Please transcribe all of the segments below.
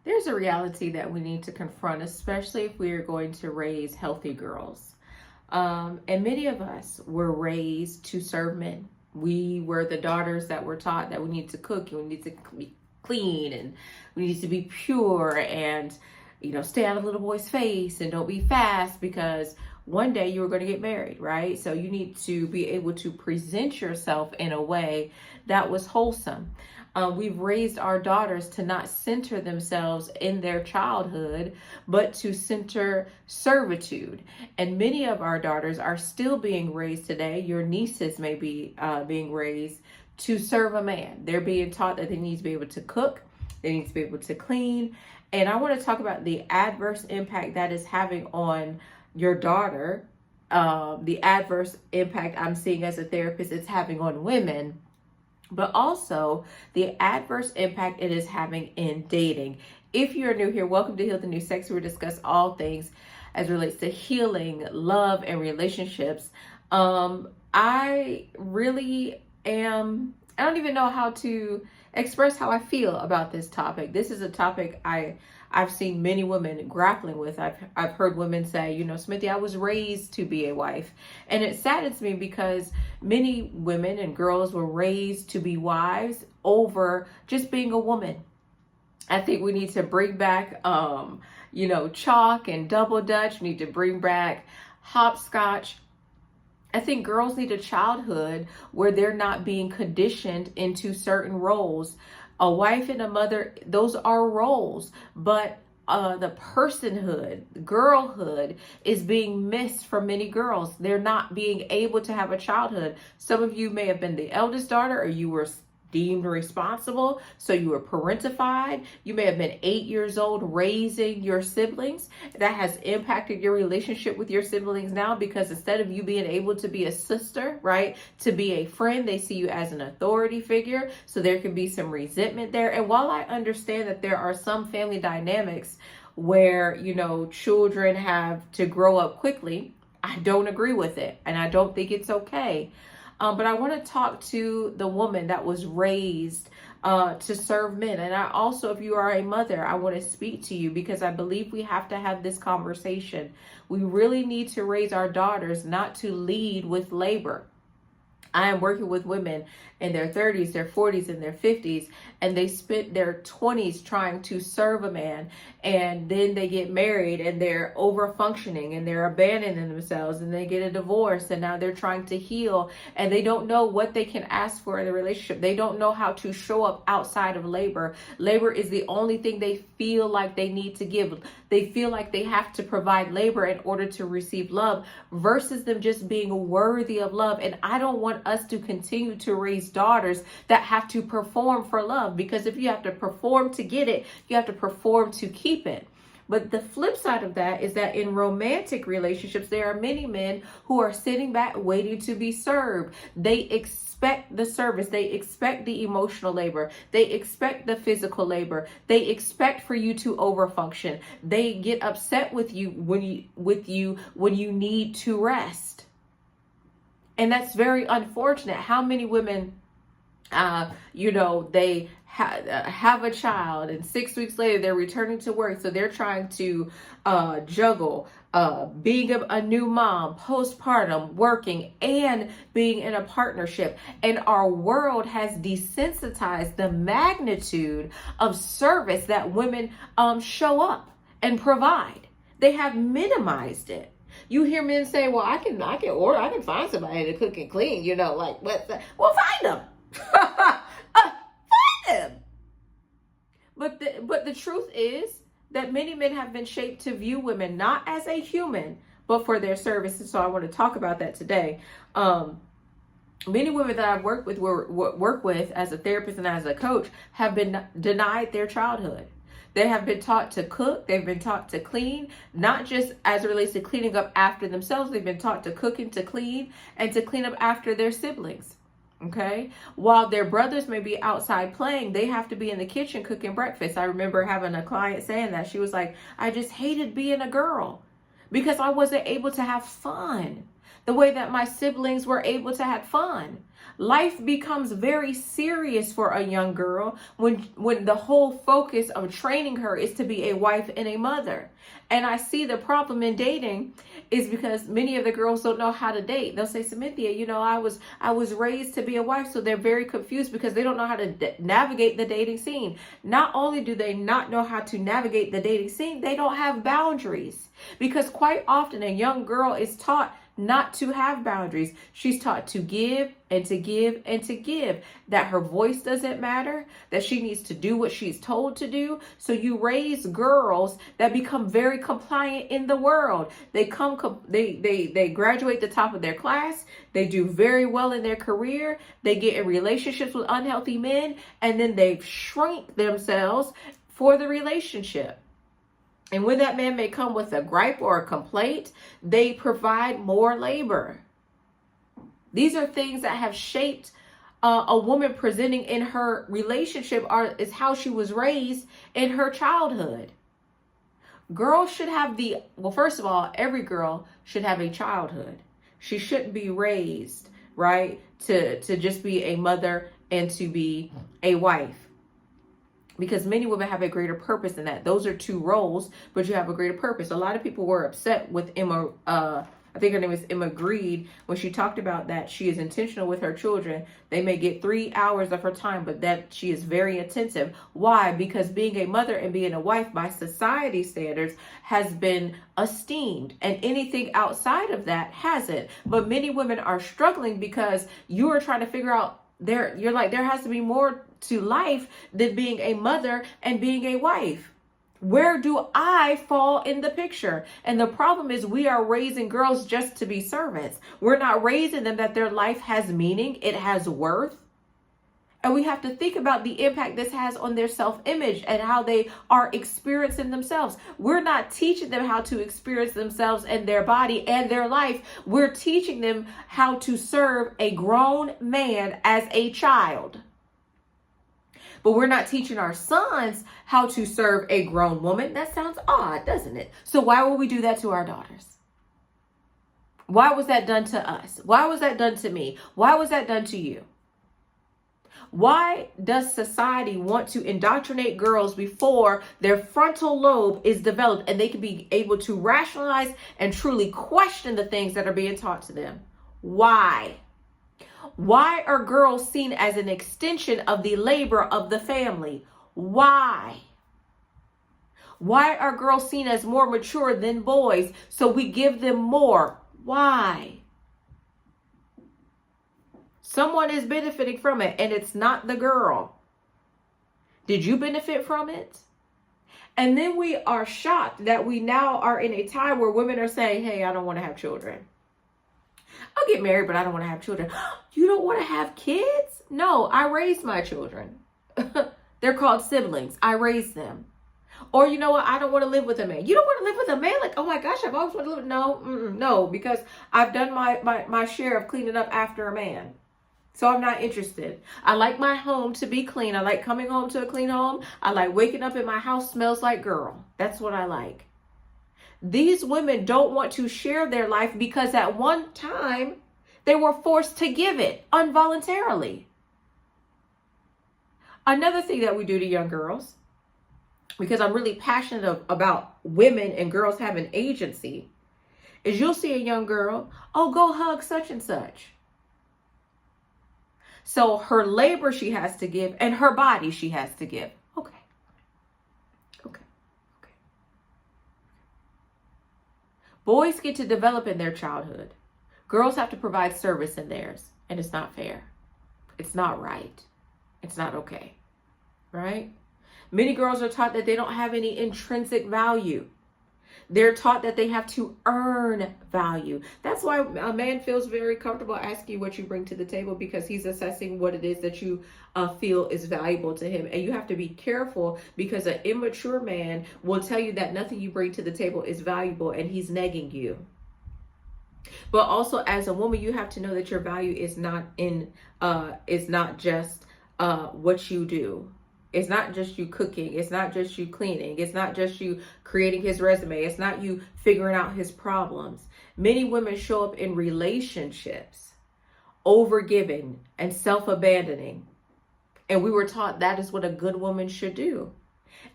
There's a reality that we need to confront, especially if we are going to raise healthy girls. And many of us were raised to serve men. We were the daughters that were taught that we need to cook and we need to be clean and we need to be pure and, stay out of little boy's face and don't be fast because one day you were going to get married, right? So you need to be able to present yourself in a way that was wholesome. We've raised our daughters to not center themselves in their childhood, but to center servitude. And many of our daughters are still being raised today. Your nieces may be being raised to serve a man. They're being taught that they need to be able to cook, they need to be able to clean. And I want to talk about the adverse impact that is having on your daughter, the adverse impact I'm seeing as a therapist it's having on women, but also the adverse impact it is having in dating. If you're new here, welcome to Heal the New Sex, where we discuss all things as relates to healing, love, and relationships. I really am, I don't even know how to express how I feel about this topic. This is a topic I've seen many women grappling with. I've heard women say, Smithy, I was raised to be a wife. And it saddens me because many women and girls were raised to be wives over just being a woman. I think we need to bring back, chalk and double dutch. We need to bring back hopscotch. I think girls need a childhood where they're not being conditioned into certain roles. A wife and a mother, those are roles, but the personhood, girlhood is being missed for many girls. They're not being able to have a childhood. Some of you may have been the eldest daughter, or you were deemed responsible, so you were parentified. You may have been 8 years old raising your siblings. That has impacted your relationship with your siblings now, because instead of you being able to be a sister, right, to be a friend, they see you as an authority figure. So there can be some resentment there. And while I understand that there are some family dynamics where, children have to grow up quickly, I don't agree with it. And I don't think it's okay. But I want to talk to the woman that was raised to serve men. And I also, if you are a mother, I want to speak to you because I believe we have to have this conversation. We really need to raise our daughters not to lead with labor. I am working with women in their 30s, their 40s, and their 50s, and they spent their 20s trying to serve a man, and then they get married and they're over functioning and they're abandoning themselves and they get a divorce, and now they're trying to heal and they don't know what they can ask for in a relationship. They don't know how to show up outside of labor. Labor is the only thing they feel like they need to give. They feel like they have to provide labor in order to receive love versus them just being worthy of love. And I don't want us to continue to raise daughters that have to perform for love, because if you have to perform to get it, you have to perform to keep it. But the flip side of that is that in romantic relationships, there are many men who are sitting back waiting to be served. They expect the service. They expect the emotional labor. They expect the physical labor. They expect for you to overfunction. They get upset with you when you need to rest. And that's very unfortunate. How many women, they have a child and 6 weeks later they're returning to work. So they're trying to juggle being a new mom, postpartum, working, and being in a partnership. And our world has desensitized the magnitude of service that women show up and provide. They have minimized it. You hear men say, well, I can find somebody to cook and clean, what's that? Well, find them. Find them. But the truth is that many men have been shaped to view women not as a human, but for their services. So I want to talk about that today. Many women that I've work with as a therapist and as a coach have been denied their childhood. They have been taught to cook. They've been taught to clean, not just as it relates to cleaning up after themselves. They've been taught to cook and to clean up after their siblings. Okay. While their brothers may be outside playing, they have to be in the kitchen cooking breakfast. I remember having a client saying that. She was like, I just hated being a girl because I wasn't able to have fun the way that my siblings were able to have fun. Life becomes very serious for a young girl when the whole focus of training her is to be a wife and a mother. And I see the problem in dating is because many of the girls don't know how to date. They'll say, Cynthia, I was raised to be a wife. So they're very confused because they don't know how to navigate the dating scene. Not only do they not know how to navigate the dating scene, they don't have boundaries. Because quite often a young girl is taught not to have boundaries. She's taught to give and to give and to give, that her voice doesn't matter, that she needs to do what she's told to do. So you raise girls that become very compliant in the world. They graduate the top of their class. They do very well in their career. They get in relationships with unhealthy men, and then they shrink themselves for the relationship. And when that man may come with a gripe or a complaint, they provide more labor. These are things that have shaped a woman presenting in her relationship, is how she was raised in her childhood. Girls should have first of all, every girl should have a childhood. She shouldn't be raised, right, to just be a mother and to be a wife. Because many women have a greater purpose than that. Those are two roles, but you have a greater purpose. A lot of people were upset with Emma, I think her name is Emma Grede, when she talked about that she is intentional with her children. They may get 3 hours of her time, but that she is very attentive. Why? Because being a mother and being a wife by society standards has been esteemed, and anything outside of that hasn't. But many women are struggling because you are trying to figure out there has to be more to life than being a mother and being a wife. Where do I fall in the picture? And the problem is we are raising girls just to be servants. We're not raising them that their life has meaning, it has worth. And we have to think about the impact this has on their self-image and how they are experiencing themselves. We're not teaching them how to experience themselves and their body and their life. We're teaching them how to serve a grown man as a child. But we're not teaching our sons how to serve a grown woman. That sounds odd, doesn't it? So why would we do that to our daughters? Why was that done to us? Why was that done to me? Why was that done to you? Why does society want to indoctrinate girls before their frontal lobe is developed and they can be able to rationalize and truly question the things that are being taught to them? Why? Why are girls seen as an extension of the labor of the family? Why? Why are girls seen as more mature than boys, so we give them more? Why? Someone is benefiting from it, and it's not the girl. Did you benefit from it? And then we are shocked that we now are in a time where women are saying, hey, I don't want to have children. I'll get married, but I don't want to have children. You don't want to have kids? No, I raised my children. They're called siblings. I raised them. Or you know what? I don't want to live with a man. You don't want to live with a man? Like, oh my gosh, I've always wanted to live. No, because I've done my share of cleaning up after a man. So I'm not interested. I like my home to be clean. I like coming home to a clean home. I like waking up and my house smells like girl. That's what I like. These women don't want to share their life because at one time they were forced to give it involuntarily. Another thing that we do to young girls, because I'm really passionate about women and girls having agency, is you'll see a young girl, oh, go hug such and such. So her labor she has to give and her body she has to give. Okay. Boys get to develop in their childhood. Girls have to provide service in theirs. And it's not fair. It's not right. It's not okay. Right? Many girls are taught that they don't have any intrinsic value. They're taught that they have to earn value. That's why a man feels very comfortable asking you what you bring to the table, because he's assessing what it is that you feel is valuable to him. And you have to be careful, because an immature man will tell you that nothing you bring to the table is valuable, and he's negging you. But also as a woman, you have to know that your value is not just what you do. It's not just you cooking. It's not just you cleaning. It's not just you creating his resume. It's not you figuring out his problems. Many women show up in relationships overgiving, and self-abandoning. And we were taught that is what a good woman should do.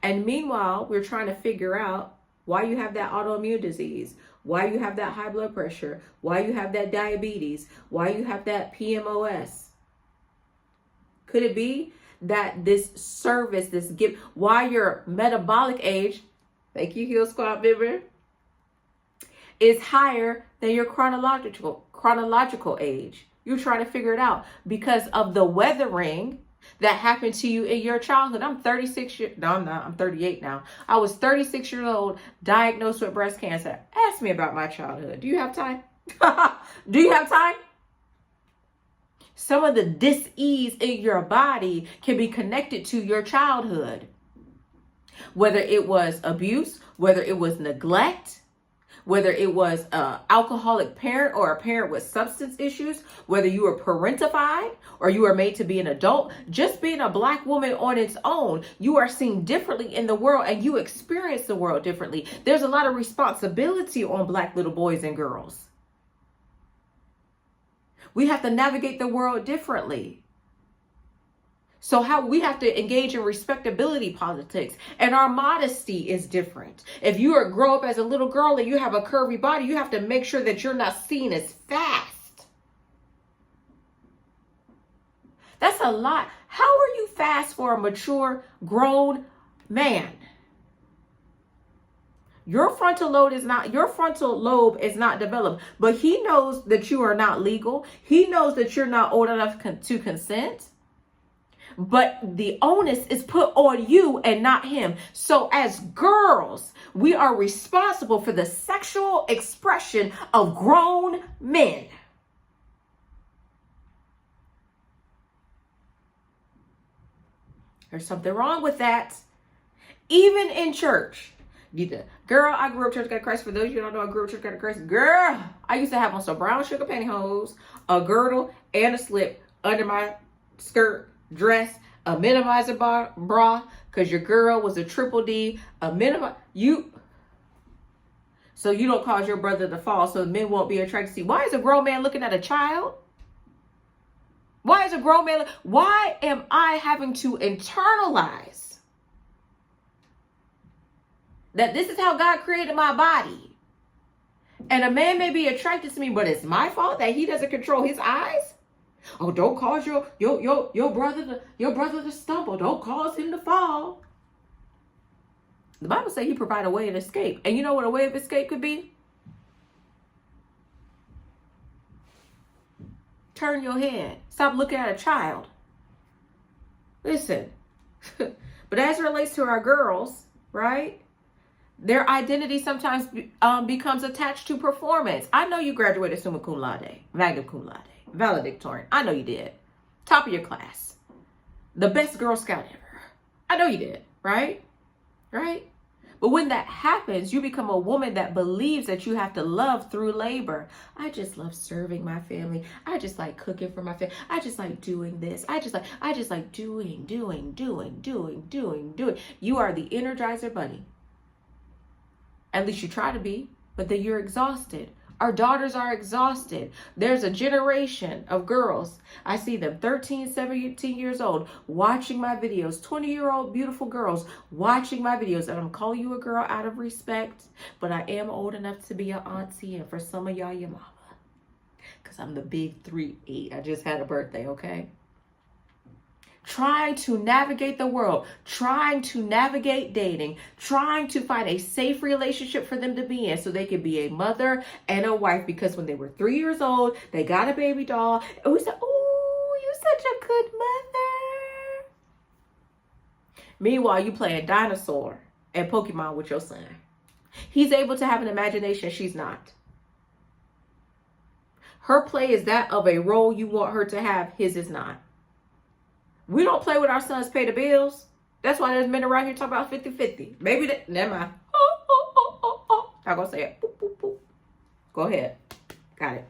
And meanwhile, we're trying to figure out why you have that autoimmune disease, why you have that high blood pressure, why you have that diabetes, why you have that PMOS. Could it be that this service, this gift, why your metabolic age, thank you, Heal Squad member, is higher than your chronological age? You're trying to figure it out because of the weathering that happened to you in your childhood. I'm 38 now. I was 36 years old, diagnosed with breast cancer. Ask me about my childhood. Do you have time? Do you have time? Some of the dis-ease in your body can be connected to your childhood. Whether it was abuse, whether it was neglect, whether it was an alcoholic parent or a parent with substance issues, whether you were parentified or you were made to be an adult, just being a Black woman on its own, you are seen differently in the world and you experience the world differently. There's a lot of responsibility on Black little boys and girls. We have to navigate the world differently. So how we have to engage in respectability politics, and our modesty is different. If you grow up as a little girl and you have a curvy body, you have to make sure that you're not seen as fast. That's a lot. How are you fast for a mature, grown man? Your frontal lobe is not developed, but he knows that you are not legal. He knows that you're not old enough to consent. But the onus is put on you and not him. So as girls, we are responsible for the sexual expression of grown men. There's something wrong with that. Even in church. Girl, I grew up Church of God in Christ. For those of you who don't know, I grew up Church of God in Christ. Girl, I used to have on some brown sugar pantyhose, a girdle, and a slip under my skirt, dress, a minimizer bra, because your girl was a triple D, so you don't cause your brother to fall, so men won't be attracted to you. Why is a grown man looking at a child? Why am I having to internalize that this is how God created my body? And a man may be attracted to me, but it's my fault that he doesn't control his eyes? Oh, don't cause your brother to stumble. Don't cause him to fall. The Bible says he provided a way of escape. And you know what a way of escape could be? Turn your head. Stop looking at a child. Listen. But as it relates to our girls, right? Their identity sometimes becomes attached to performance. I know you graduated summa cum laude, magna cum laude, valedictorian. I know you did. Top of your class. The best Girl Scout ever. I know you did, right? Right? But when that happens, you become a woman that believes that you have to love through labor. I just love serving my family. I just like cooking for my family. I just like doing this. I just like doing. You are the Energizer Bunny. At least you try to be, but then you're exhausted. Our daughters are exhausted. There's a generation of girls. I see them 13, 17 years old watching my videos, 20-year-old beautiful girls watching my videos. And I'm calling you a girl out of respect, but I am old enough to be your auntie, and for some of y'all, your mama. Because I'm the big 3'8". I just had a birthday, okay? Trying to navigate the world, trying to navigate dating, trying to find a safe relationship for them to be in so they can be a mother and a wife, because when they were 3 years old, they got a baby doll and we said, "Oh, you're such a good mother." Meanwhile, you playing dinosaur and Pokemon with your son. He's able to have an imagination. She's not. Her play is that of a role you want her to have. His is not. We don't play with our sons, pay the bills. That's why there's men around here talking about 50-50. Maybe that, never mind. I'm going to say it. Boop, boop, boop. Go ahead. Got it.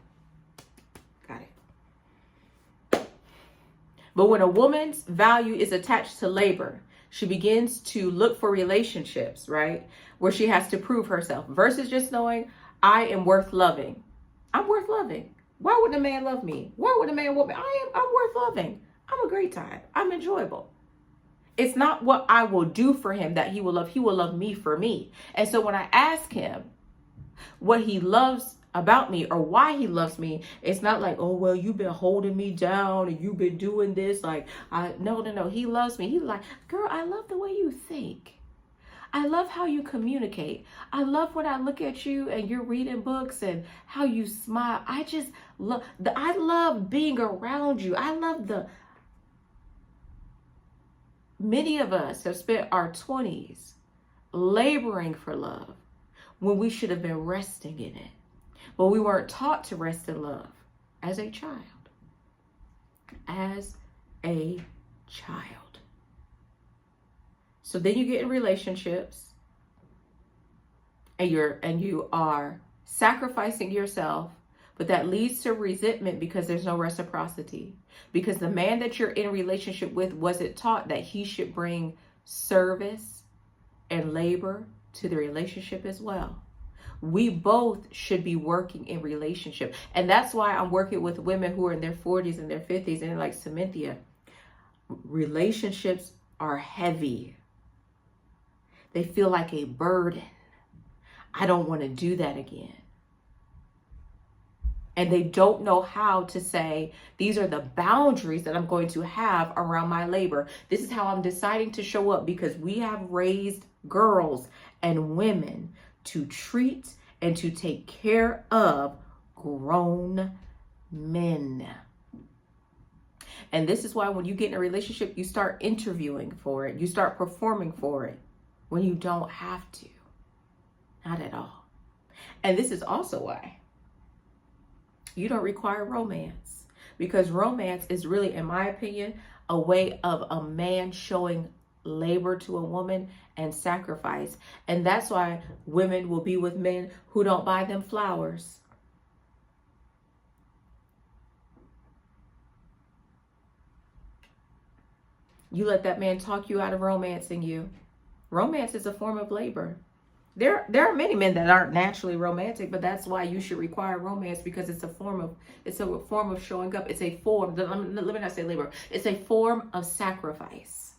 But when a woman's value is attached to labor, she begins to look for relationships, right? Where she has to prove herself versus just knowing I am worth loving. I'm worth loving. Why wouldn't a man love me? Why would a man want me? I'm worth loving. I'm a great time. I'm enjoyable. It's not what I will do for him that he will love. He will love me for me. And so when I ask him what he loves about me or why he loves me, it's not like, oh, well, you've been holding me down and you've been doing this. Like, no. He loves me. He's like, girl, I love the way you think. I love how you communicate. I love when I look at you and you're reading books and how you smile. I love being around you. Many of us have spent our 20s laboring for love when we should have been resting in it. But we weren't taught to rest in love as a child. As a child. So then you get in relationships and you are sacrificing yourself, but that leads to resentment because there's no reciprocity. Because the man that you're in a relationship with wasn't taught that he should bring service and labor to the relationship as well. We both should be working in relationship. And that's why I'm working with women who are in their 40s and their 50s and like Cynthia. Relationships are heavy. They feel like a burden. I don't want to do that again. And they don't know how to say, these are the boundaries that I'm going to have around my labor. This is how I'm deciding to show up, because we have raised girls and women to treat and to take care of grown men. And this is why when you get in a relationship, you start interviewing for it. You start performing for it when you don't have to. Not at all. And this is also why you don't require romance, because romance is really, in my opinion, a way of a man showing labor to a woman and sacrifice. And that's why women will be with men who don't buy them flowers. You let that man talk you out of romancing you. Romance is a form of labor. There are many men that aren't naturally romantic, but that's why you should require romance, because it's a form of showing up. It's a form, let me not say labor. It's a form of sacrifice.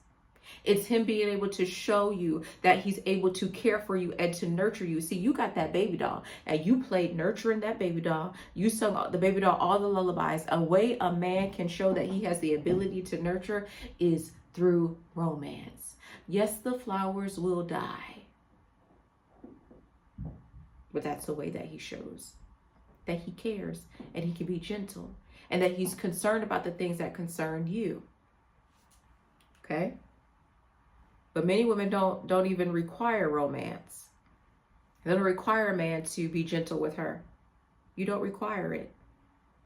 It's him being able to show you that he's able to care for you and to nurture you. See, you got that baby doll and you played nurturing that baby doll. You sung the baby doll all the lullabies. A way a man can show that he has the ability to nurture is through romance. Yes, the flowers will die. But that's the way that he shows that he cares and he can be gentle and that he's concerned about the things that concern you. Okay? But many women don't even require romance. They don't require a man to be gentle with her. You don't require it.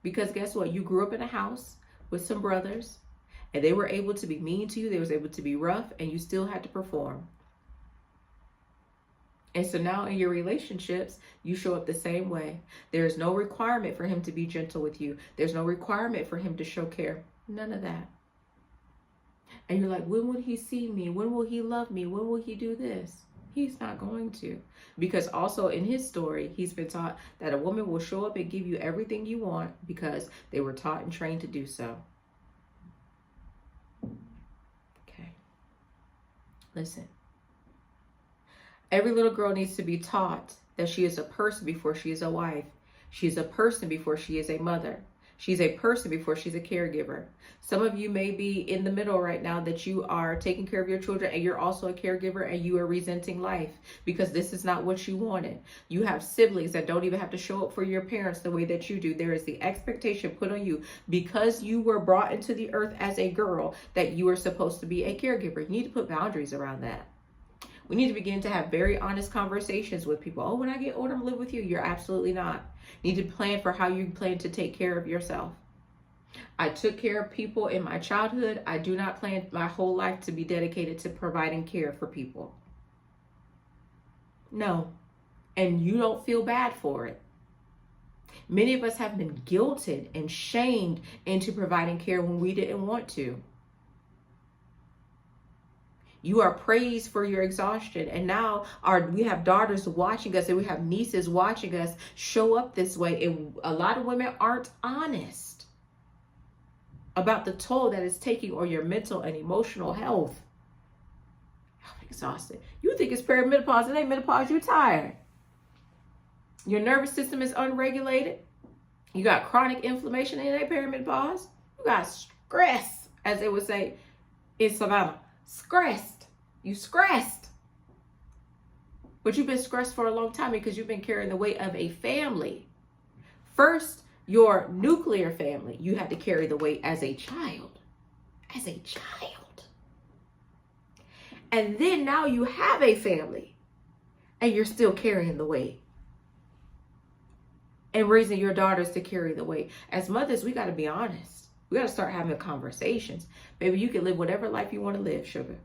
Because guess what? You grew up in a house with some brothers and they were able to be mean to you. They was able to be rough, and you still had to perform. And so now in your relationships, you show up the same way. There's no requirement for him to be gentle with you. There's no requirement for him to show care. None of that. And you're like, when will he see me? When will he love me? When will he do this? He's not going to. Because also in his story, he's been taught that a woman will show up and give you everything you want because they were taught and trained to do so. Okay. Listen. Every little girl needs to be taught that she is a person before she is a wife. She's a person before she is a mother. She's a person before she's a caregiver. Some of you may be in the middle right now that you are taking care of your children and you're also a caregiver and you are resenting life because this is not what you wanted. You have siblings that don't even have to show up for your parents the way that you do. There is the expectation put on you because you were brought into the earth as a girl that you are supposed to be a caregiver. You need to put boundaries around that. We need to begin to have very honest conversations with people. Oh, when I get older, I'm live with you. You're absolutely not. You need to plan for how you plan to take care of yourself. I took care of people in my childhood. I do not plan my whole life to be dedicated to providing care for people. No. And you don't feel bad for it. Many of us have been guilted and shamed into providing care when we didn't want to. You are praised for your exhaustion. And now we have daughters watching us and we have nieces watching us show up this way. And a lot of women aren't honest about the toll that it's taking on your mental and emotional health. I'm exhausted. You think it's perimenopause. It ain't menopause. You're tired. Your nervous system is unregulated. You got chronic inflammation. It ain't perimenopause. You got stress, as they would say in Savannah. Stressed. You stressed. But you've been stressed for a long time because you've been carrying the weight of a family. First, your nuclear family, you had to carry the weight as a child. As a child. And then now you have a family and you're still carrying the weight. And raising your daughters to carry the weight. As mothers, we got to be honest. We got to start having conversations. Baby, you can live whatever life you want to live, sugar.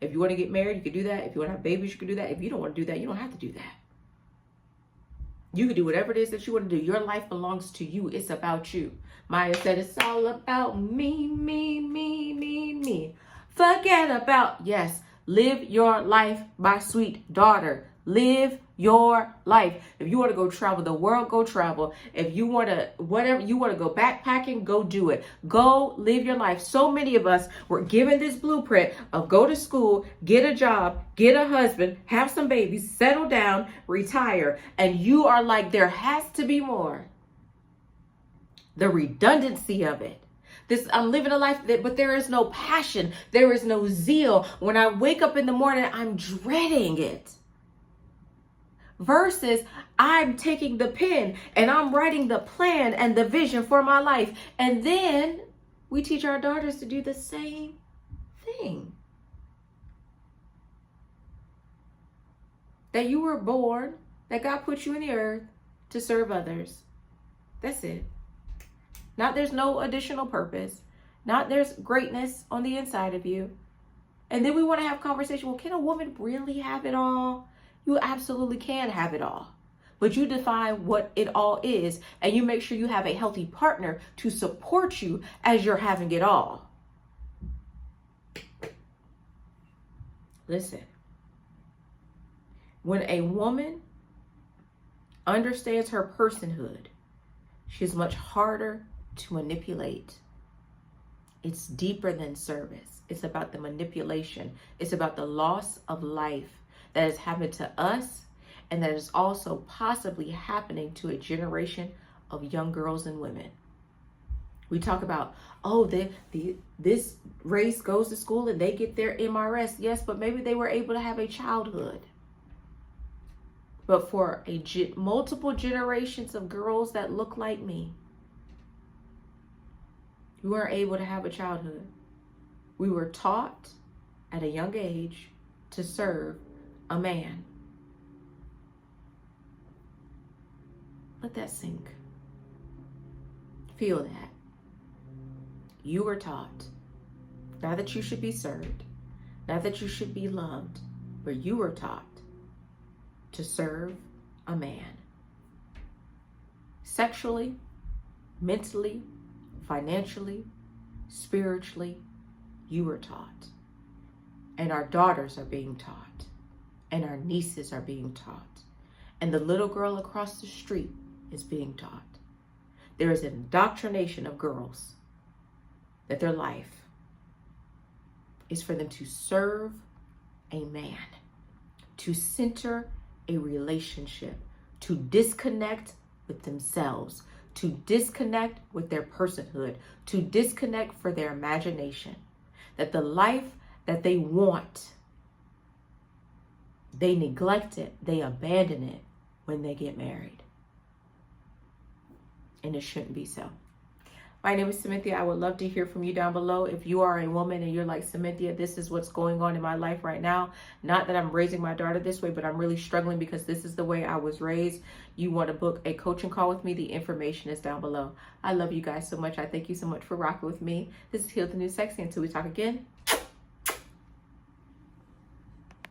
If you want to get married, you can do that. If you want to have babies, you can do that. If you don't want to do that, you don't have to do that. You can do whatever it is that you want to do. Your life belongs to you. It's about you. Maya said, it's all about me, me, me, me, me. Forget about, yes, live your life, my sweet daughter. Live your life. If you want to go travel the world, go travel. If you want to, whatever, you want to go backpacking, go do it. Go live your life. So many of us were given this blueprint of go to school, get a job, get a husband, have some babies, settle down, retire. And you are like, there has to be more. The redundancy of it. I'm living a life but there is no passion. There is no zeal. When I wake up in the morning, I'm dreading it. Versus I'm taking the pen and I'm writing the plan and the vision for my life. And then we teach our daughters to do the same thing. That you were born, that God put you in the earth to serve others. That's it. Not there's no additional purpose. Not there's greatness on the inside of you. And then we want to have conversation. Well, can a woman really have it all? You absolutely can have it all, but you define what it all is and you make sure you have a healthy partner to support you as you're having it all. Listen, when a woman understands her personhood, she's much harder to manipulate. It's deeper than service. It's about the manipulation. It's about the loss of life that has happened to us and that is also possibly happening to a generation of young girls and women. We talk about, this race goes to school and they get their MRS. Yes, but maybe they were able to have a childhood. But for multiple generations of girls that look like me, we weren't able to have a childhood. We were taught at a young age to serve a man. Let that sink. Feel that. You were taught, not that you should be served, not that you should be loved, but you were taught to serve a man. Sexually, mentally, financially, spiritually, you were taught. And our daughters are being taught. And our nieces are being taught. And the little girl across the street is being taught. There is an indoctrination of girls that their life is for them to serve a man, to center a relationship, to disconnect with themselves, to disconnect with their personhood, to disconnect for their imagination. That the life that they want, they neglect it, they abandon it when they get married. And it shouldn't be so. My name is Cynthia. I would love to hear from you down below. If you are a woman and you're like, Cynthia, this is what's going on in my life right now. Not that I'm raising my daughter this way, but I'm really struggling because this is the way I was raised. You want to book a coaching call with me? The information is down below. I love you guys so much. I thank you so much for rocking with me. This is Heal the New Sexy. Until we talk again,